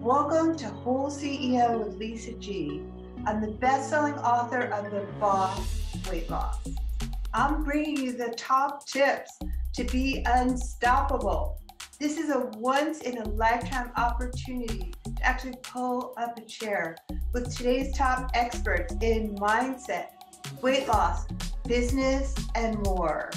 Welcome to Whole CEO with Lisa G. I'm the best-selling author of The Boss Weight Loss. I'm bringing you the top tips to be unstoppable. This is a once-in-a-lifetime opportunity to actually pull up a chair with today's top experts in mindset, weight loss, business, and more.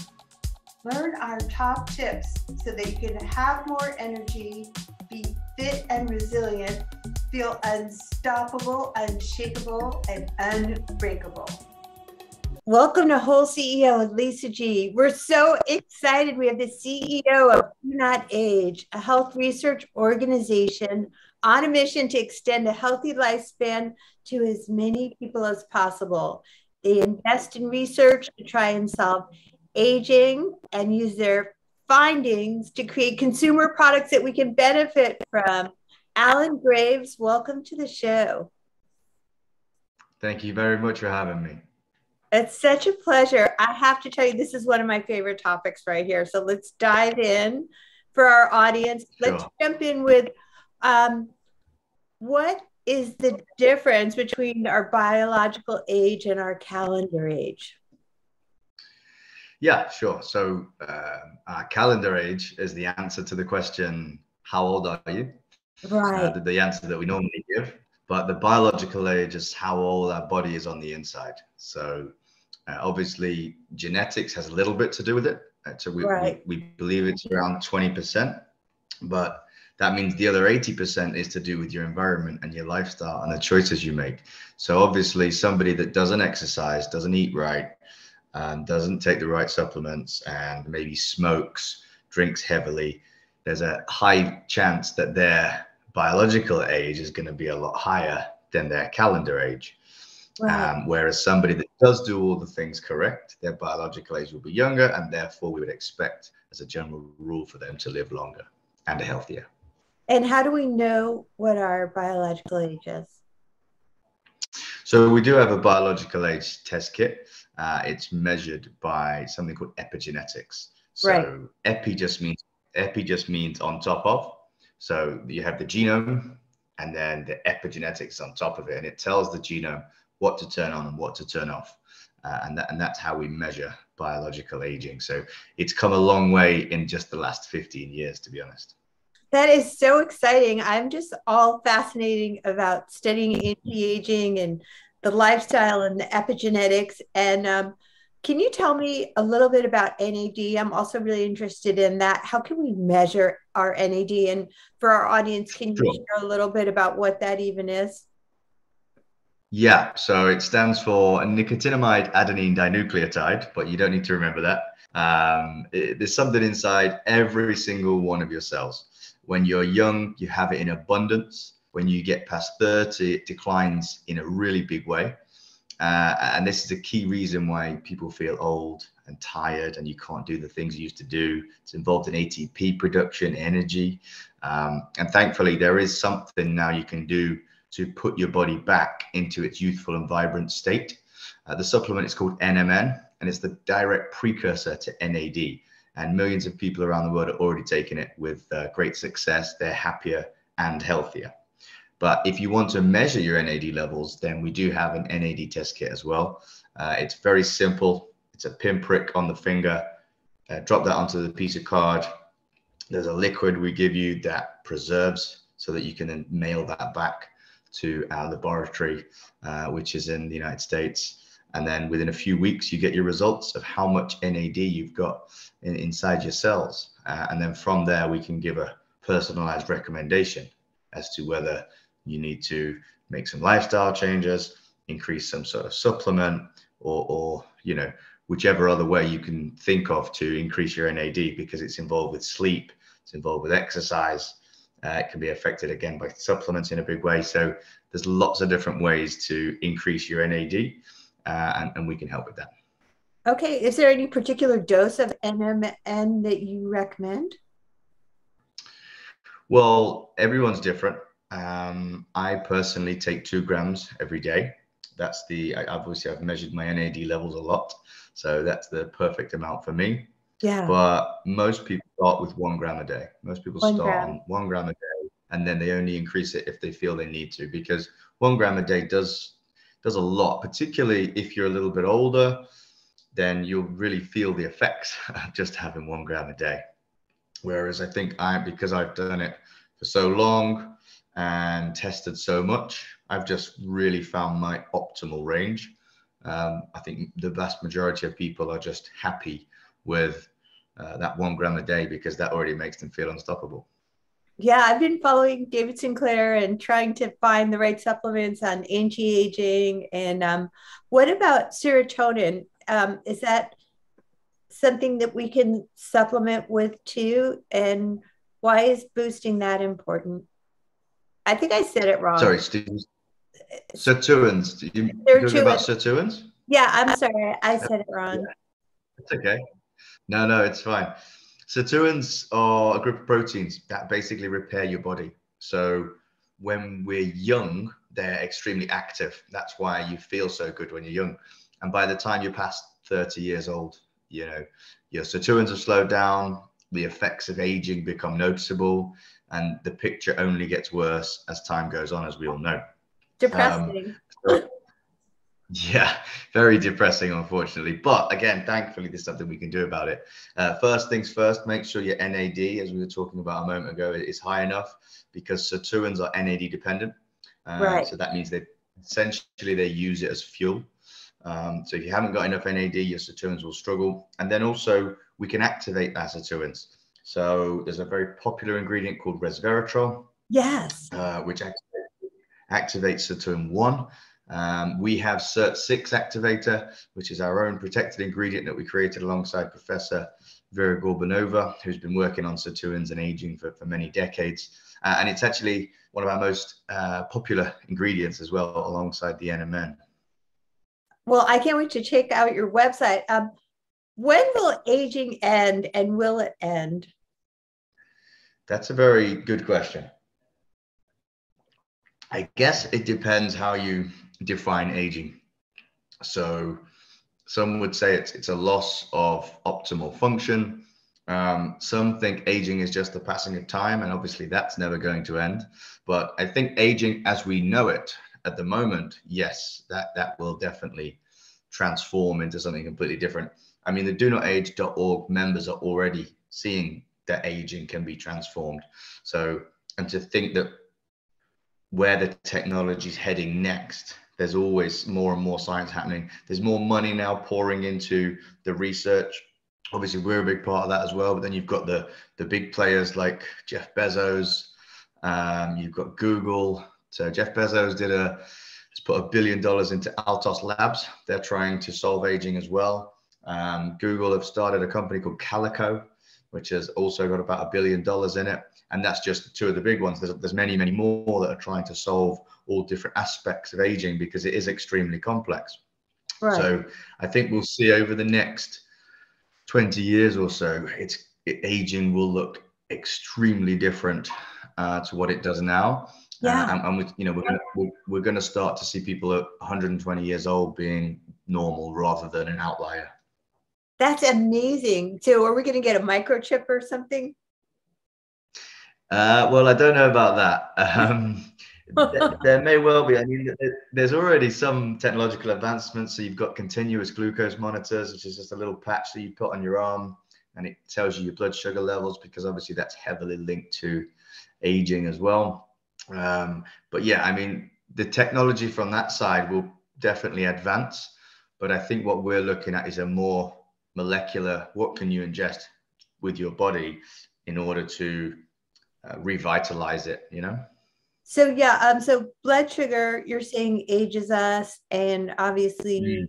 Learn our top tips so that you can have more energy, be fit and resilient, feel unstoppable, unshakable, and unbreakable. Welcome to Whole CEO with Lisa G. We're so excited. We have the CEO of Do Not Age, a health research organization on a mission to extend a healthy lifespan to as many people as possible. They invest in research to try and solve aging and use their findings to create consumer products that we can benefit from. Alan Graves, welcome to the show. Thank you very much for having me. It's such a pleasure. I have to tell you, this is one of my favorite topics right here. So let's dive in for our audience. Sure. Let's jump in with what is the difference between our biological age and our calendar age? Yeah, sure. So our calendar age is the answer to the question, how old are you? Right. The answer that we normally give. But the biological age is how old our body is on the inside. So obviously genetics has a little bit to do with it. So we believe it's around 20%, but that means the other 80% is to do with your environment and your lifestyle and the choices you make. So obviously somebody that doesn't exercise, doesn't eat right, doesn't take the right supplements, and maybe smokes, drinks heavily, there's a high chance that their biological age is going to be a lot higher than their calendar age. Right. Whereas somebody that does do all the things correct, their biological age will be younger, and therefore we would expect as a general rule for them to live longer and healthier. And how do we know what our biological age is? So we do have a biological age test kit. It's measured by something called epigenetics. So right. Epi just means on top of. So you have the genome and then the epigenetics on top of it, and it tells the genome what to turn on and what to turn off. And that's how we measure biological aging. So it's come a long way in just the last 15 years, to be honest. That is so exciting. I'm just all fascinating about studying anti-aging and the lifestyle and the epigenetics. And can you tell me a little bit about NAD? I'm also really interested in that. How can we measure our NAD? And for our audience, can you share a little bit about what that even is? Yeah, so it stands for nicotinamide adenine dinucleotide, but you don't need to remember that. There's something inside every single one of your cells. When you're young, you have it in abundance. When you get past 30, it declines in a really big way. And this is a key reason why people feel old and tired and you can't do the things you used to do. It's involved in ATP production, energy. And thankfully, there is something now you can do to put your body back into its youthful and vibrant state. The supplement is called NMN, and it's the direct precursor to NAD. And millions of people around the world are already taking it with great success. They're happier and healthier. But if you want to measure your NAD levels, then we do have an NAD test kit as well. It's very simple. It's a pinprick on the finger. Drop that onto the piece of card. There's a liquid we give you that preserves so that you can then mail that back to our laboratory, which is in the United States. And then within a few weeks, you get your results of how much NAD you've got inside your cells. And then from there, we can give a personalized recommendation as to whether you need to make some lifestyle changes, increase some sort of supplement, or whichever other way you can think of to increase your NAD, because it's involved with sleep, it's involved with exercise. It can be affected again by supplements in a big way. So there's lots of different ways to increase your NAD, and we can help with that. Okay. Is there any particular dose of NMN that you recommend? Well, everyone's different. I personally take 2 grams every day. That's I've measured my NAD levels a lot. So that's the perfect amount for me. Yeah. But most people start with 1 gram a day. Most people start on 1 gram a day and then they only increase it if they feel they need to, because 1 gram a day does a lot, particularly if you're a little bit older. Then you'll really feel the effects of just having 1 gram a day. Whereas I think because I've done it for so long and tested so much, I've just really found my optimal range. I think the vast majority of people are just happy with that 1 gram a day, because that already makes them feel unstoppable. Yeah, I've been following David Sinclair and trying to find the right supplements on anti-aging. And what about serotonin? Is that something that we can supplement with too? And why is boosting that important? I think I said it wrong. Sorry, Steve. Sirtuins. You're talking about sirtuins? Yeah, I'm sorry. I said it wrong. Yeah. It's okay. No, it's fine. Sirtuins are a group of proteins that basically repair your body. So when we're young, they're extremely active. That's why you feel so good when you're young. And by the time you're past 30 years old, you know, your sirtuins have slowed down, the effects of aging become noticeable, and the picture only gets worse as time goes on, as we all know. Depressing. Yeah, very depressing, unfortunately. But again, thankfully, there's something we can do about it. First things first, make sure your NAD, as we were talking about a moment ago, is high enough, because sirtuins are NAD dependent. Right. So that means they use it as fuel. So if you haven't got enough NAD, your sirtuins will struggle. And then also we can activate our sirtuins. So there's a very popular ingredient called resveratrol. Yes. Which activates sirtuin 1. We have SIRT6 activator, which is our own protected ingredient that we created alongside Professor Vera Gorbanova, who's been working on sirtuins and aging for many decades. And it's actually one of our most popular ingredients as well, alongside the NMN. Well, I can't wait to check out your website. When will aging end, and will it end? That's a very good question. I guess it depends how you define aging. So some would say it's a loss of optimal function. Some think aging is just the passing of time, and obviously that's never going to end. But I think aging as we know it at the moment, yes, that will definitely transform into something completely different. I mean, the DoNotAge.org members are already seeing that aging can be transformed. So, and to think that where the technology is heading next, there's always more and more science happening. There's more money now pouring into the research. Obviously, we're a big part of that as well. But then you've got the big players like Jeff Bezos. You've got Google. So Jeff Bezos has put $1 billion into Altos Labs. They're trying to solve aging as well. Google have started a company called Calico, which has also got about $1 billion in it. And that's just two of the big ones. There's many, many more that are trying to solve all different aspects of aging, because it is extremely complex. Right. So I think we'll see over the next 20 years or so, aging will look extremely different to what it does now. Yeah. We're going to start to see people at 120 years old being normal rather than an outlier. That's amazing. So are we going to get a microchip or something? Well, I don't know about that. There may well be. I mean, there's already some technological advancements. So you've got continuous glucose monitors, which is just a little patch that you put on your arm, and it tells you your blood sugar levels, because obviously that's heavily linked to aging as well. But yeah, I mean, the technology from that side will definitely advance. But I think what we're looking at is a more molecular, what can you ingest with your body in order to revitalize it, you know? So yeah, so blood sugar, you're saying ages us, and obviously,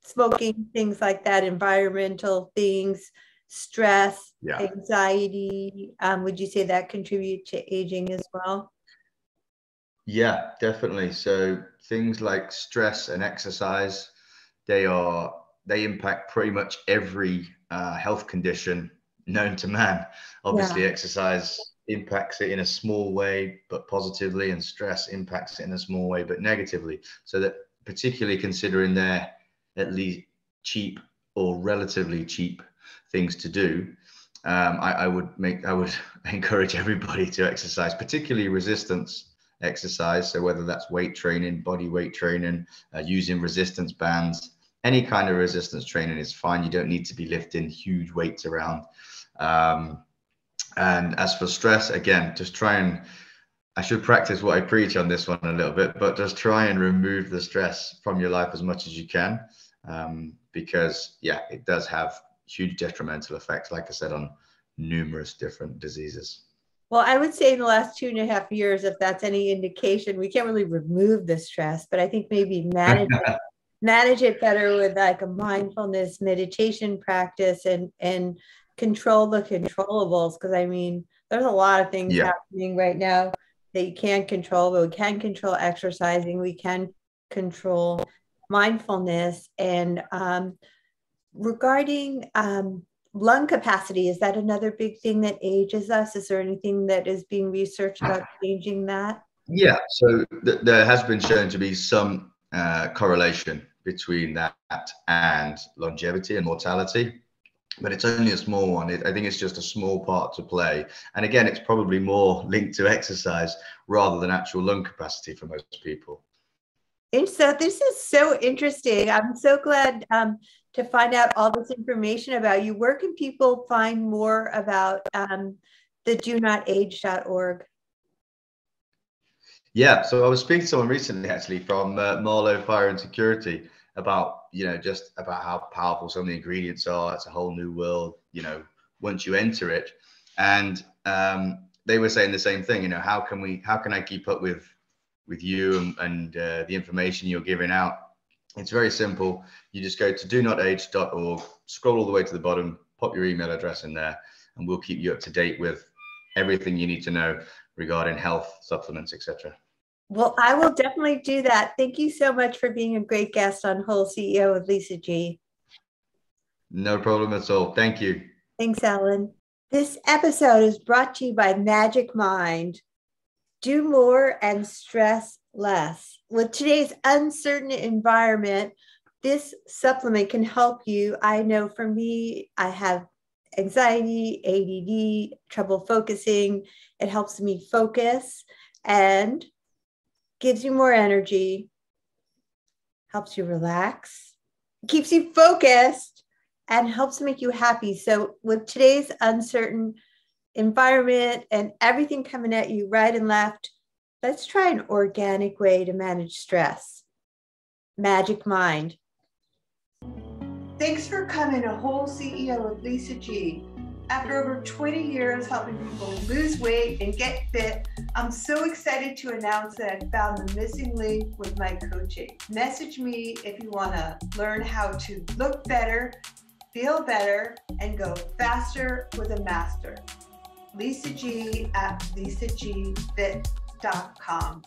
smoking, things like that, environmental things, stress, anxiety. Would you say that contribute to aging as well? Yeah, definitely. So things like stress and exercise, they impact pretty much every health condition known to man. Obviously, exercise impacts it in a small way, but positively, and stress impacts it in a small way, but negatively. So that, particularly considering they're at least cheap or relatively cheap things to do, I would encourage everybody to exercise, particularly resistance exercise. So whether that's weight training, body weight training, using resistance bands, any kind of resistance training is fine. You don't need to be lifting huge weights around. And as for stress, again, just try and, I should practice what I preach on this one a little bit, but just try and remove the stress from your life as much as you can. Because yeah, it does have huge detrimental effects, like I said, on numerous different diseases. Well, I would say in the last 2.5 years, if that's any indication, we can't really remove the stress, but I think maybe manage it better with like a mindfulness meditation practice and control the controllables. Because I mean, there's a lot of things happening right now that you can't control, but we can control exercising. We can control mindfulness. And regarding lung capacity, is that another big thing that ages us? Is there anything that is being researched about changing that? Yeah, so there has been shown to be some correlation between that and longevity and mortality, but it's only a small one. I think it's just a small part to play. And again, it's probably more linked to exercise rather than actual lung capacity for most people. And so this is so interesting. I'm so glad to find out all this information about you. Where can people find more about the donotage.org? Yeah, so I was speaking to someone recently, actually, from Marlowe Fire and Security about, just about how powerful some of the ingredients are. It's a whole new world, once you enter it. And they were saying the same thing, how can I keep up with you and the information you're giving out? It's very simple. You just go to donotage.org, scroll all the way to the bottom, pop your email address in there, and we'll keep you up to date with everything you need to know regarding health, supplements, etc. Well, I will definitely do that. Thank you so much for being a great guest on Whole CEO with Lisa G. No problem at all. Thank you. Thanks, Ellen. This episode is brought to you by Magic Mind. Do more and stress less. With today's uncertain environment, this supplement can help you. I know for me, I have anxiety, ADD, trouble focusing. It helps me focus and gives you more energy, helps you relax, keeps you focused, and helps make you happy. So with today's uncertain environment and everything coming at you right and left, let's try an organic way to manage stress. Magic Mind. Thanks for coming to Whole CEO with Lisa G. After over 20 years helping people lose weight and get fit, I'm so excited to announce that I found the missing link with my coaching. Message me if you want to learn how to look better, feel better, and go faster with a master. Lisa G at lisagfit.com.